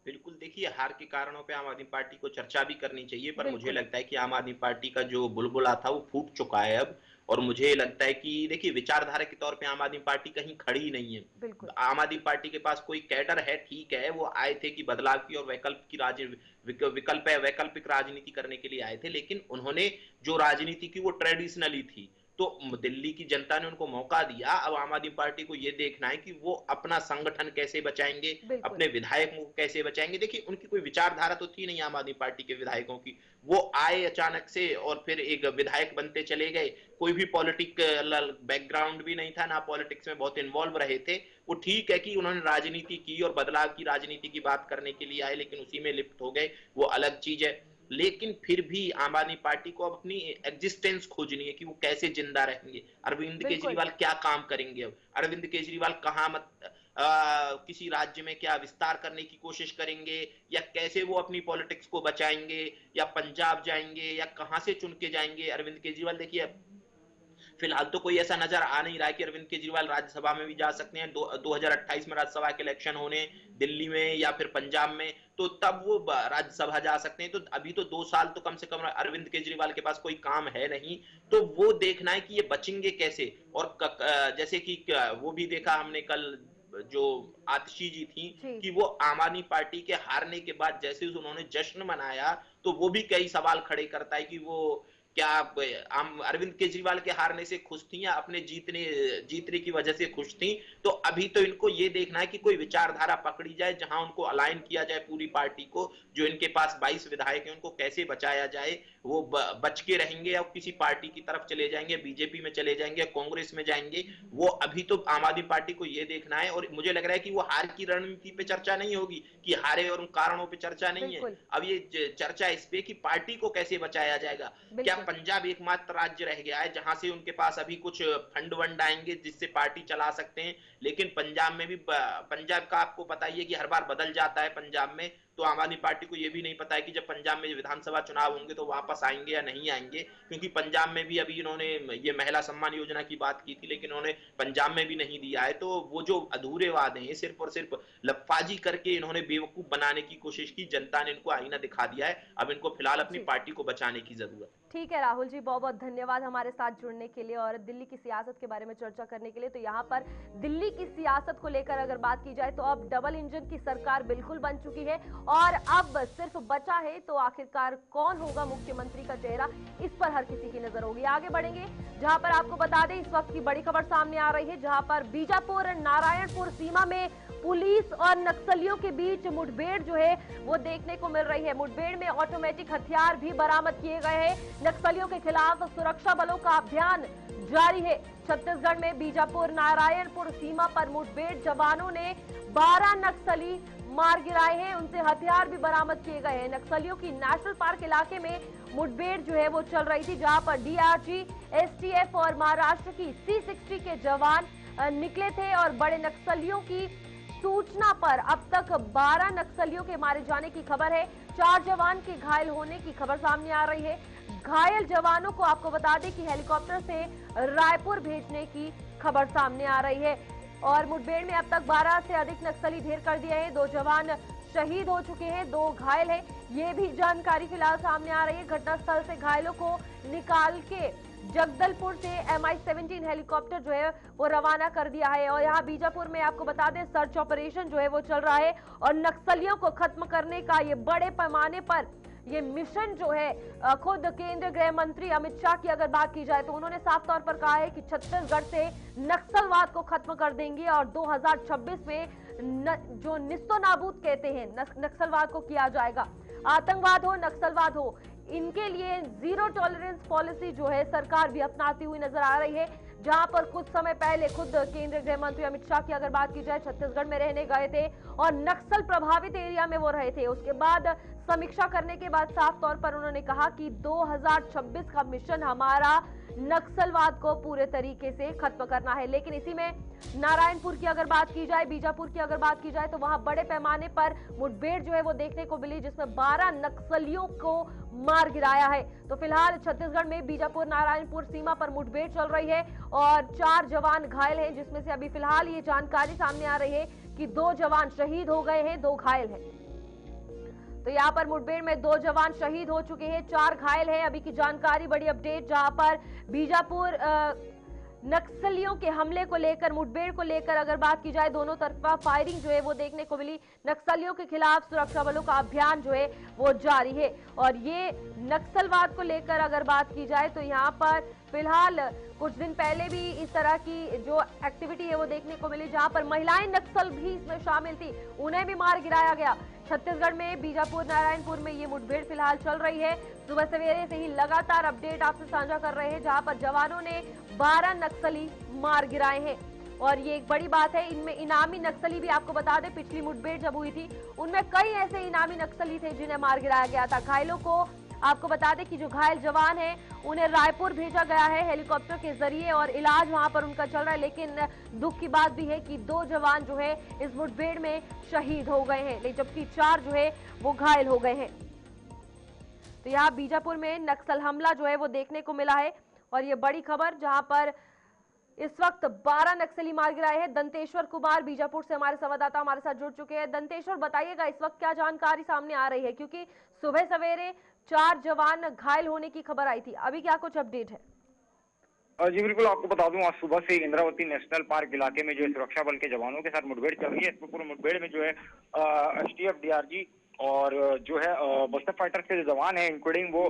D: बिल्कुल, देखिए, हार के कारणों पे आम आदमी पार्टी को चर्चा भी करनी चाहिए, पर मुझे लगता है कि आम आदमी पार्टी का जो बुलबुला था वो फूट चुका है अब। और मुझे लगता है कि देखिए, विचारधारा के तौर पे आम आदमी पार्टी कहीं खड़ी नहीं है। आम आदमी पार्टी के पास कोई कैडर है, ठीक है, वो आए थे कि बदलाव की और वैकल्पिक राजनीति करने के लिए आए थे, लेकिन उन्होंने जो राजनीति की वो ट्रेडिशनली थी। तो दिल्ली की जनता ने उनको मौका दिया। अब आम आदमी पार्टी को यह देखना है कि वो अपना संगठन कैसे बचाएंगे, अपने विधायकों को कैसे बचाएंगे। देखिए, उनकी कोई विचारधारा तो थी नहीं आम आदमी पार्टी के विधायकों की। वो आए अचानक से और फिर एक विधायक बनते चले गए। कोई भी पॉलिटिकल बैकग्राउंड भी नहीं था, ना पॉलिटिक्स में बहुत इन्वॉल्व रहे थे। वो ठीक है कि उन्होंने राजनीति की और बदलाव की राजनीति की बात करने के लिए आए, लेकिन उसी में लिप्त हो गए, वो अलग चीज है। लेकिन फिर भी आम आदमी पार्टी को अब अपनी एग्जिस्टेंस खोजनी है कि वो कैसे जिंदा रहेंगे। अरविंद केजरीवाल क्या काम करेंगे? अब अरविंद केजरीवाल कहाँ किसी राज्य में क्या विस्तार करने की कोशिश करेंगे, या कैसे वो अपनी पॉलिटिक्स को बचाएंगे, या पंजाब जाएंगे, या कहां से चुन के जाएंगे अरविंद केजरीवाल? देखिए, फिलहाल तो कोई ऐसा नजर आ नहीं रहा है कि अरविंद केजरीवाल राज्यसभा में भी जा सकते हैं। 2028 में राज्यसभा के इलेक्शन होने दिल्ली में या फिर पंजाब में, तो तब वो राज्यसभा जा सकते हैं। तो अभी तो 2 साल तो कम से कम अरविंद केजरीवाल के पास कोई काम है नहीं। तो वो देखना है कि ये बचेंगे कैसे। और जैसे कि वो भी देखा हमने कल, जो आतिशी जी थी, कि वो आम आदमी पार्टी के हारने के बाद जैसे उन्होंने जश्न मनाया, तो वो भी कई सवाल खड़े करता है कि वो क्या अरविंद केजरीवाल के हारने से खुश थी या अपने जीतने की वजह से खुश थी। तो अभी तो इनको ये देखना है कि कोई विचारधारा पकड़ी जाए जहां उनको अलाइन किया जाए पूरी पार्टी को। जो इनके पास 22 विधायक हैं, उनको कैसे बचाया जाए। वो बच के रहेंगे या किसी पार्टी की तरफ चले जाएंगे, बीजेपी में चले जाएंगे, कांग्रेस में जाएंगे, वो अभी तो आम आदमी पार्टी को ये देखना है। और मुझे लग रहा है कि वो हार की रणनीति पे चर्चा नहीं होगी, कि हारे और उन कारणों पे चर्चा नहीं है। अब ये चर्चा इस पे कि पार्टी को कैसे बचाया जाएगा। क्या पंजाब एकमात्र राज्य रह गया है जहां से उनके पास अभी कुछ फंड वंड आएंगे जिससे पार्टी चला सकते हैं? लेकिन पंजाब में भी, पंजाब का आपको पता ही है कि हर बार बदल जाता है पंजाब में। तो आम आदमी पार्टी को यह भी नहीं पता है कि जब पंजाब में विधानसभा चुनाव होंगे तो वापस आएंगे या नहीं आएंगे। क्योंकि पंजाब में भी अभी इन्होंने ये महिला सम्मान योजना की बात की थी, लेकिन उन्होंने पंजाब में भी नहीं दिया है। तो वो जो अधूरे वादे हैं, सिर्फ और सिर्फ लफाजी करके इन्होंने बेवकूफ बनाने की कोशिश की। जनता ने इनको आईना दिखा दिया है। अब इनको फिलहाल अपनी पार्टी को बचाने की जरूरत है।
A: ठीक है राहुल जी, बहुत बहुत धन्यवाद हमारे साथ जुड़ने के लिए और दिल्ली की सियासत के बारे में चर्चा करने के लिए। तो यहाँ पर दिल्ली की सियासत को लेकर अगर बात की जाए तो अब डबल इंजन की सरकार बिल्कुल बन चुकी है और अब सिर्फ बचा है तो आखिरकार कौन होगा मुख्यमंत्री का चेहरा, इस पर हर किसी की नजर होगी। आगे बढ़ेंगे, जहां पर आपको बता दें इस वक्त की बड़ी खबर सामने आ रही है, जहां पर बीजापुर नारायणपुर सीमा में पुलिस और नक्सलियों के बीच मुठभेड़ जो है वो देखने को मिल रही है। मुठभेड़ में ऑटोमेटिक हथियार भी बरामद किए गए हैं। नक्सलियों के खिलाफ सुरक्षा बलों का अभियान जारी है। छत्तीसगढ़ में बीजापुर नारायणपुर सीमा पर मुठभेड़, जवानों ने 12 नक्सली मार गिराए हैं, उनसे हथियार भी बरामद किए गए हैं। नक्सलियों की नेशनल पार्क इलाके में मुठभेड़ जो है वो चल रही थी, जहां पर डीआरजी, एसटीएफ और महाराष्ट्र की C60 के जवान निकले थे और बड़े नक्सलियों की सूचना पर अब तक 12 नक्सलियों के मारे जाने की खबर है। 4 जवान के घायल होने की खबर सामने आ रही है। घायल जवानों को आपको बता दें कि हेलीकॉप्टर से रायपुर भेजने की खबर सामने आ रही है। और मुठभेड़ में अब तक 12 से अधिक नक्सली ढेर कर दिए हैं। 2 जवान शहीद हो चुके हैं, 2 घायल हैं, ये भी जानकारी फिलहाल सामने आ रही है। घटनास्थल से घायलों को निकाल के जगदलपुर से MI-17 हेलीकॉप्टर जो है वो रवाना कर दिया है। और यहाँ बीजापुर में आपको बता दें सर्च ऑपरेशन जो है वो चल रहा है और नक्सलियों को खत्म करने का ये बड़े पैमाने पर ये मिशन जो है, खुद केंद्रीय गृह मंत्री अमित शाह की अगर बात की जाए तो उन्होंने साफ तौर पर कहा है कि छत्तीसगढ़ से नक्सलवाद को खत्म कर देंगे और 2026 में जो निस्तो नाबूद कहते हैं नक्सलवाद को किया जाएगा। आतंकवाद हो, नक्सलवाद हो, इनके लिए जीरो टॉलरेंस पॉलिसी जो है सरकार भी अपनाती हुई नजर आ रही है। जहां पर कुछ समय पहले खुद केंद्रीय गृह मंत्री अमित शाह की अगर बात की जाए छत्तीसगढ़ में रहने गए थे और नक्सल प्रभावित एरिया में वो रहे थे। उसके बाद समीक्षा करने के बाद साफ तौर पर उन्होंने कहा कि 2026 का मिशन हमारा नक्सलवाद को पूरे तरीके से खत्म करना है। लेकिन इसी में नारायणपुर की अगर बात की जाए, बीजापुर की अगर बात की जाए तो वहां बड़े पैमाने पर मुठभेड़ जो है वो देखने को मिली जिसमें 12 नक्सलियों को मार गिराया है। तो फिलहाल छत्तीसगढ़ में बीजापुर नारायणपुर सीमा पर मुठभेड़ चल रही है और 4 जवान घायल हैं, जिसमें से अभी फिलहाल ये जानकारी सामने आ रही है कि 2 जवान शहीद हो गए हैं, 2 घायल हैं। तो यहाँ पर मुठभेड़ में 2 जवान शहीद हो चुके हैं, 4 घायल हैं। अभी की जानकारी, बड़ी अपडेट, जहां पर बीजापुर नक्सलियों के हमले को लेकर, मुठभेड़ को लेकर अगर बात की जाए, दोनों तरफा फायरिंग जो है वो देखने को मिली। नक्सलियों के खिलाफ सुरक्षा बलों का अभियान जो है वो जारी है। और ये नक्सलवाद को लेकर अगर बात की जाए तो यहाँ पर फिलहाल कुछ दिन पहले भी इस तरह की जो एक्टिविटी है वो देखने को मिली, जहां पर महिलाएं नक्सल भी इसमें शामिल थी, उन्हें भी मार गिराया गया। छत्तीसगढ़ में बीजापुर नारायणपुर में ये मुठभेड़ फिलहाल चल रही है। सुबह सवेरे से ही लगातार अपडेट आपसे साझा कर रहे हैं, जहां पर जवानों ने 12 नक्सली मार गिराए हैं। और ये एक बड़ी बात है, इनमें इनामी नक्सली भी, आपको बता दें पिछली मुठभेड़ जब हुई थी उनमें कई ऐसे इनामी नक्सली थे जिन्हें मार गिराया गया था। घायलों को आपको बता दें कि जो घायल जवान हैं उन्हें रायपुर भेजा गया है हेलीकॉप्टर के जरिए और इलाज वहां पर उनका चल रहा है। लेकिन दुख की बात भी है कि 2 जवान जो है इस मुठभेड़ में शहीद हो गए हैं, जबकि 4 जो है वो घायल हो गए हैं। तो यहाँ बीजापुर में नक्सल हमला जो है वो देखने को मिला है और ये बड़ी खबर, जहां पर इस वक्त 12 नक्सली मार गिराए हैं। दंतेश्वर कुमार बीजापुर से हमारे संवाददाता हमारे साथ जुड़ चुके हैं। दंतेश्वर, बताइएगा इस वक्त क्या जानकारी सामने आ रही है, क्योंकि सुबह सवेरे 4 जवान घायल होने की खबर आई थी, अभी क्या कुछ अपडेट है?
E: जी बिल्कुल, आपको बता दूं आज सुबह से इंद्रावती नेशनल पार्क इलाके में जो है सुरक्षा बल के जवानों के साथ मुठभेड़ चल रही है। इसमें पूरे मुठभेड़ में जो है STF, DRG और जो है बस्तर फाइटर्स के जो जवान है इंक्लूडिंग वो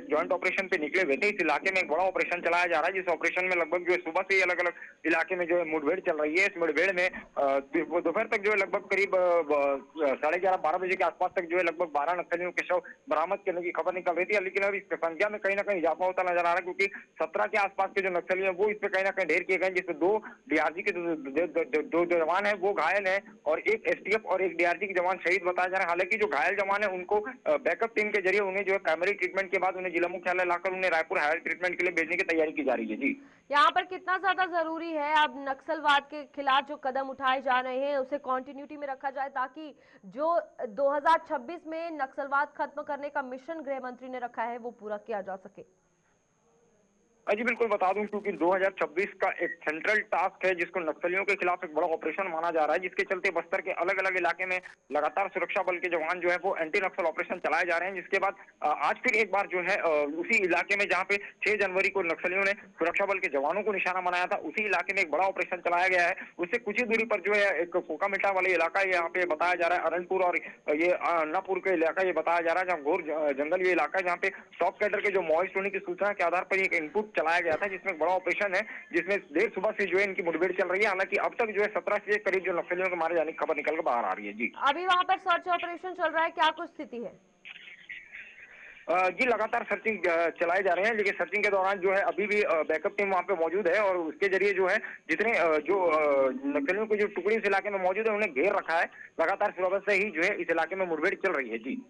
E: जॉइंट ऑपरेशन पे निकले हुए थे। इस इलाके में एक बड़ा ऑपरेशन चलाया जा रहा है, जिस ऑपरेशन में लगभग जो है सुबह से ही अलग अलग इलाके में जो है मुठभेड़ चल रही है। इस मुठभेड़ में दोपहर तक जो है लगभग करीब 11:30-12 बजे के आसपास तक जो है लगभग 12 नक्सलियों के शव बरामद करने की खबर निकल रही थी। लेकिन अब इस संख्या में कहीं ना कहीं इजाफा होता नजर आ रहा है, क्योंकि 17 के आसपास के जो नक्सली है वो इस पे कहीं ना कहीं ढेर किए गए, जिसमें 2 DRG के दो जवान है वो घायल है और एक STF और एक DRG के जवान शहीद बताया जा रहा है। हालांकि जो घायल जवान है उनको बैकअप टीम के जरिए उन्हें जो है प्राइमरी ट्रीटमेंट के बाद उन्हें जिला मुख्यालय लाकर उन्हें रायपुर हायर ट्रीटमेंट के लिए भेजने की तैयारी की जा रही है। जी,
A: यहाँ पर कितना ज्यादा जरूरी है अब नक्सलवाद के खिलाफ जो कदम उठाए जा रहे हैं उसे कंटिन्यूटी में रखा जाए, ताकि जो 2026 में नक्सलवाद खत्म करने का मिशन गृह मंत्री ने रखा है वो पूरा किया जा सके?
E: जी बिल्कुल, बता दूं क्योंकि 2026 का एक सेंट्रल टास्क है जिसको नक्सलियों के खिलाफ एक बड़ा ऑपरेशन माना जा रहा है, जिसके चलते बस्तर के अलग अलग इलाके में लगातार सुरक्षा बल के जवान जो है वो एंटी नक्सल ऑपरेशन चलाए जा रहे हैं। जिसके बाद आज फिर एक बार जो है उसी इलाके में जहाँ पे 6 जनवरी को नक्सलियों ने सुरक्षा बल के जवानों को निशाना बनाया था, उसी इलाके में एक बड़ा ऑपरेशन चलाया गया है। उससे कुछ ही दूरी पर जो है एक कोकामिटा वाले इलाका यहाँ पे बताया जा रहा है, अरनपुर और ये अन्नापुर का इलाका ये बताया जा रहा है, जहाँ घोर जंगल ये इलाका है, जहाँ पे टॉप कैडर के जो मॉइस्ट होने की सूचना के आधार पर एक इनपुट चलाया गया था, जिसमें बड़ा ऑपरेशन है, जिसमें देर सुबह से जो है इनकी मुठभेड़ चल रही है। हालांकि अब तक जो है 17 से करीब जो नक्सलियों के मारे जाने की खबर निकल कर बाहर आ रही है। जी,
A: अभी वहां पर सर्च ऑपरेशन चल रहा है, क्या कुछ स्थिति है?
E: जी, लगातार सर्चिंग चलाए जा रहे हैं, लेकिन सर्चिंग के दौरान जो है अभी भी बैकअप टीम वहां पे मौजूद है और उसके जरिए जो है जितने जो नक्सलियों की जो टुकड़ी इस इलाके में मौजूद है उन्हें घेर रखा है। लगातार सुबह से ही जो है इस इलाके में मुठभेड़ चल रही है। जी,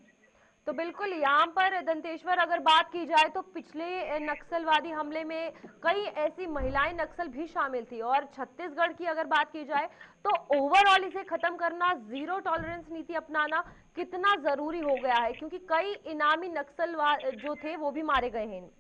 A: तो बिल्कुल यहाँ पर दंतेश्वर अगर बात की जाए तो पिछले नक्सलवादी हमले में कई ऐसी महिलाएं नक्सल भी शामिल थी और छत्तीसगढ़ की अगर बात की जाए तो ओवरऑल इसे खत्म करना, जीरो टॉलरेंस नीति अपनाना कितना जरूरी हो गया है, क्योंकि कई इनामी नक्सलवाद जो थे वो भी मारे गए हैं।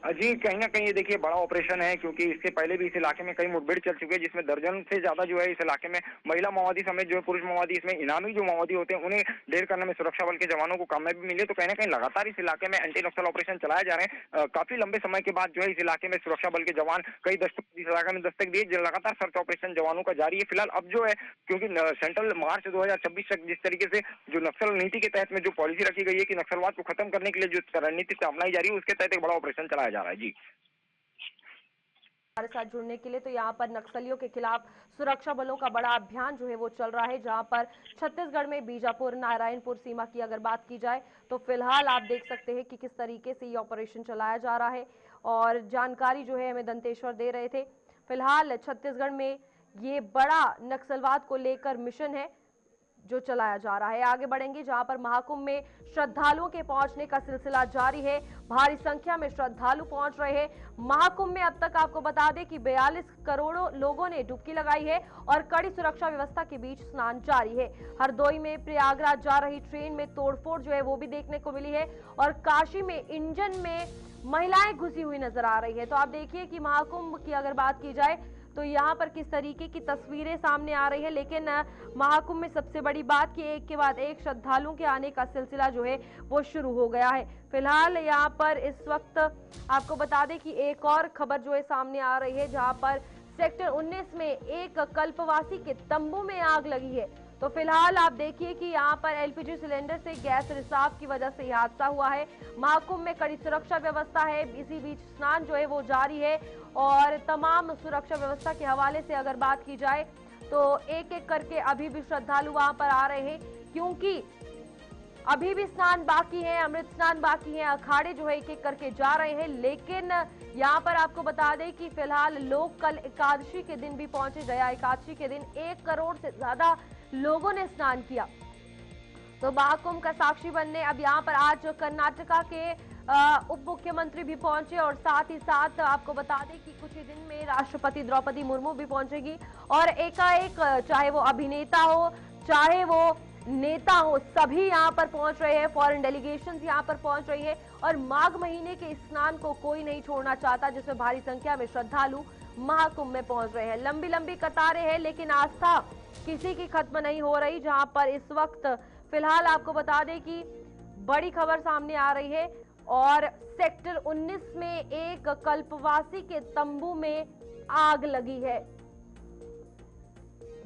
E: जी, कहीं न कहीं ये देखिए बड़ा ऑपरेशन है, क्योंकि इससे पहले भी इस इलाके में कई मुठभेड़ चल चुकी है, जिसमें दर्जन से ज्यादा जो है इस इलाके में महिला माओवादी समेत जो है पुरुष माओवादी, इसमें इनामी जो माओवादी होते हैं उन्हें ढेर करने में सुरक्षा बल के जवानों को कामयाबी मिली है। तो कहीं न कहीं लगातार इस इलाके में एंटी नक्सल ऑपरेशन चलाए जा रहे हैं। काफी लंबे समय के बाद जो है इस इलाके में सुरक्षा बल के जवान कई दस्तक इस इलाके में दस्तक दिए, लगातार सर्च ऑपरेशन जवानों का जारी है। फिलहाल अब जो है, क्योंकि सेंट्रल मार्च 2026 तक जिस तरीके से जो नक्सल नीति के तहत में जो पॉलिसी रखी गई है कि नक्सलवाद को खत्म करने के लिए जो रणनीति अपनाई जा रही है, उसके तहत एक बड़ा ऑपरेशन चलाया जा रहा है। जी,
A: हमारे साथ जुड़ने के लिए। तो यहाँ पर नक्सलियों के खिलाफ सुरक्षा बलों का बड़ा अभियान जो है वो चल रहा है, जहाँ पर छत्तीसगढ़ में बीजापुर नारायणपुर सीमा की अगर बात की जाए तो फिलहाल आप देख सकते हैं कि किस तरीके से ये ऑपरेशन चलाया जा रहा है, और जानकारी जो है हमें दंतेश्वर दे रहे थे। फिलहाल छत्तीसगढ़ में ये बड़ा नक्सलवाद को लेकर मिशन है जो चलाया जा रहा है। आगे बढ़ेंगे, जहां पर महाकुंभ में श्रद्धालुओं के पहुंचने का सिलसिला जारी है। भारी संख्या में श्रद्धालु पहुंच रहे हैं। महाकुंभ में अब तक आपको बता दें कि 42 करोड़ लोगों ने डुबकी लगाई है और कड़ी सुरक्षा व्यवस्था के बीच स्नान जारी है। हरदोई में प्रयागराज जा रही ट्रेन में तोड़फोड़ जो है वो भी देखने को मिली है, और काशी में इंजन में महिलाएं घुसी हुई नजर आ रही है। तो आप देखिए कि महाकुंभ की अगर बात की जाए तो यहाँ पर किस तरीके की तस्वीरें सामने आ रही है। लेकिन महाकुंभ में सबसे बड़ी बात कि एक के बाद एक श्रद्धालुओं के आने का सिलसिला जो है वो शुरू हो गया है। फिलहाल यहाँ पर इस वक्त आपको बता दें कि एक और खबर जो है सामने आ रही है, जहाँ पर सेक्टर 19 में एक कल्पवासी के तंबू में आग लगी है। तो फिलहाल आप देखिए कि यहाँ पर एलपीजी सिलेंडर से गैस रिसाव की वजह से यह हादसा हुआ है। महाकुंभ में कड़ी सुरक्षा व्यवस्था है, इसी बीच स्नान जो है वो जारी है, और तमाम सुरक्षा व्यवस्था के हवाले से अगर बात की जाए तो एक एक करके अभी भी श्रद्धालु वहां पर आ रहे हैं, क्योंकि अभी भी स्नान बाकी है, अमृत स्नान बाकी है। अखाड़े जो है एक एक करके जा रहे हैं। लेकिन यहाँ पर आपको बता दें कि फिलहाल लोग कल एकादशी के दिन भी पहुंचे। दया एकादशी के दिन 1 करोड़ से ज्यादा लोगों ने स्नान किया। तो महाकुंभ का साक्षी बनने अब यहाँ पर आज कर्नाटका के उप मुख्यमंत्री भी पहुंचे, और साथ ही साथ आपको बता दें कि कुछ ही दिन में राष्ट्रपति द्रौपदी मुर्मू भी पहुंचेगी, और एकाएक चाहे वो अभिनेता हो चाहे वो नेता हो, सभी यहाँ पर पहुंच रहे हैं। फॉरेन डेलीगेशन यहाँ पर पहुंच रही है, और माघ महीने के स्नान को कोई नहीं छोड़ना चाहता, जिसमें भारी संख्या में श्रद्धालु महाकुंभ में पहुंच रहे हैं। लंबी लंबी कतारें हैं, लेकिन आस्था किसी की खत्म नहीं हो रही। जहां पर इस वक्त फिलहाल आपको बता दें कि बड़ी खबर सामने आ रही है, और सेक्टर 19 में एक कल्पवासी के तंबू में आग लगी है।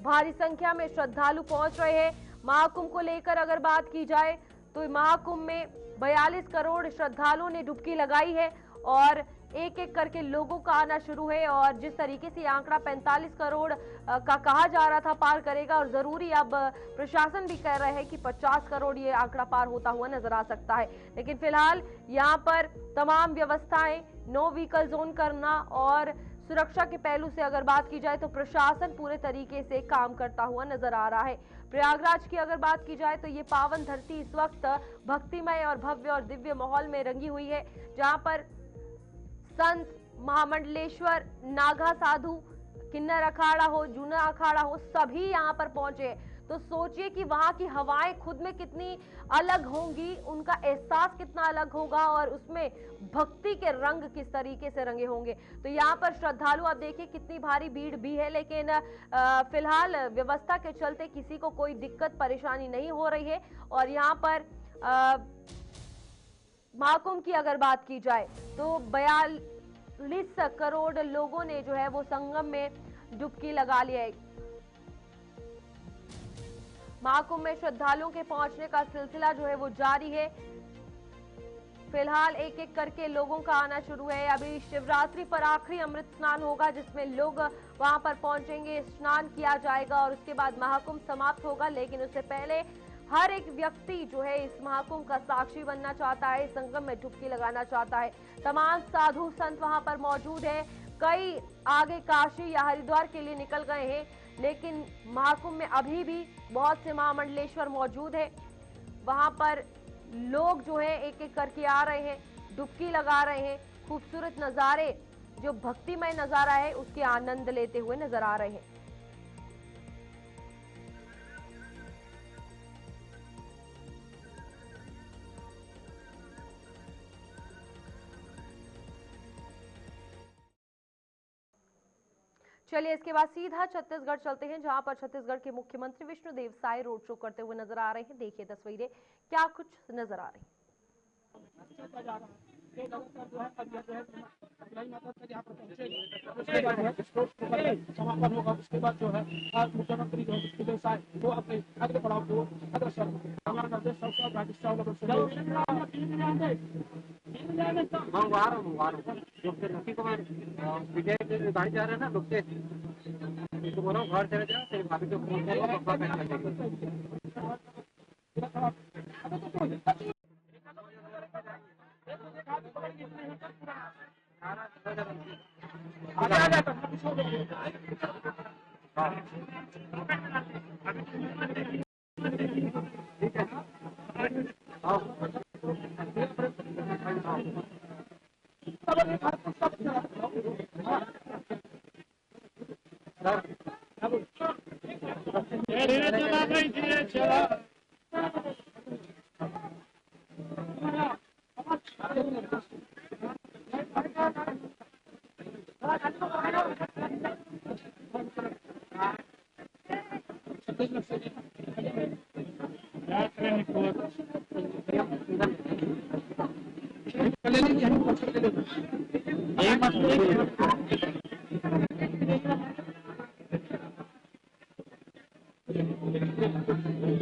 A: भारी संख्या में श्रद्धालु पहुंच रहे हैं। महाकुंभ को लेकर अगर बात की जाए तो महाकुंभ में 42 करोड़ श्रद्धालुओं ने डुबकी लगाई है, और एक एक करके लोगों का आना शुरू है। और जिस तरीके से आंकड़ा 45 करोड़ का कहा जा रहा था पार करेगा, और जरूरी अब प्रशासन भी कह रहा है कि 50 करोड़ ये आंकड़ा पार होता हुआ नजर आ सकता है। लेकिन फिलहाल यहाँ पर तमाम व्यवस्थाएं, नो व्हीकल जोन करना और सुरक्षा के पहलू से अगर बात की जाए तो प्रशासन पूरे तरीके से काम करता हुआ नजर आ रहा है। प्रयागराज की अगर बात की जाए तो ये पावन धरती इस वक्त भक्तिमय और भव्य और दिव्य माहौल में रंगी हुई है, जहां पर संत, महामंडलेश्वर, नागा साधु, किन्नर अखाड़ा हो, जूना अखाड़ा हो, सभी यहाँ पर पहुंचे। तो सोचिए कि वहां की हवाएं खुद में कितनी अलग होंगी, उनका एहसास कितना अलग होगा, और उसमें भक्ति के रंग किस तरीके से रंगे होंगे। तो यहाँ पर श्रद्धालु आप देखिए कितनी भारी भीड़ भी है, लेकिन फिलहाल व्यवस्था के चलते किसी को कोई दिक्कत परेशानी नहीं हो रही है। और यहाँ पर महाकुंभ की अगर बात की जाए तो 42 करोड़ लोगों ने जो है वो संगम में डुबकी लगा लिया है। महाकुंभ में श्रद्धालुओं के पहुंचने का सिलसिला जो है वो जारी है। फिलहाल एक एक करके लोगों का आना शुरू है। अभी शिवरात्रि पर आखिरी अमृत स्नान होगा, जिसमें लोग वहां पर पहुंचेंगे, स्नान किया जाएगा, और उसके बाद महाकुंभ समाप्त होगा। लेकिन उससे पहले हर एक व्यक्ति जो है इस महाकुंभ का साक्षी बनना चाहता है, संगम में डुबकी लगाना चाहता है। तमाम साधु संत वहां पर मौजूद है। कई आगे काशी या हरिद्वार के लिए निकल गए हैं, लेकिन महाकुंभ में अभी भी बहुत से महामंडलेश्वर मौजूद है। वहां पर लोग जो है एक एक करके आ रहे हैं, डुबकी लगा रहे हैं। खूबसूरत नजारे, जो भक्तिमय नजारा है, उसके आनंद लेते हुए नजर आ रहे हैं। चलिए इसके बाद सीधा छत्तीसगढ़ चलते हैं, जहां पर छत्तीसगढ़ के मुख्यमंत्री विष्णुदेव साय रोड शो करते हुए नजर आ रहे हैं। देखिए तस्वीरें, क्या कुछ नजर आ रही हैं।
F: समापन होगा, उसके बाद जो है आज मुख्यमंत्री जो विष्णुदेव साय वो अपने अगले पड़ाव को अग्रसर हमारा निर्देश विजय गाड़ी जा रहे हैं ना लोग तो बोलो घर चले जाओ, तेरे भाभी को फोन करो, पप्पा पहन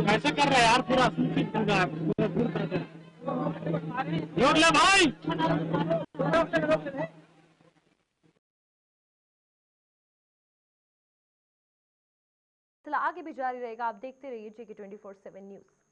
F: ऐसा कर रहा है यार, पूरा रोक ले भाई।
A: आगे भी जारी रहेगा, आप देखते रहिए JK24/7 न्यूज।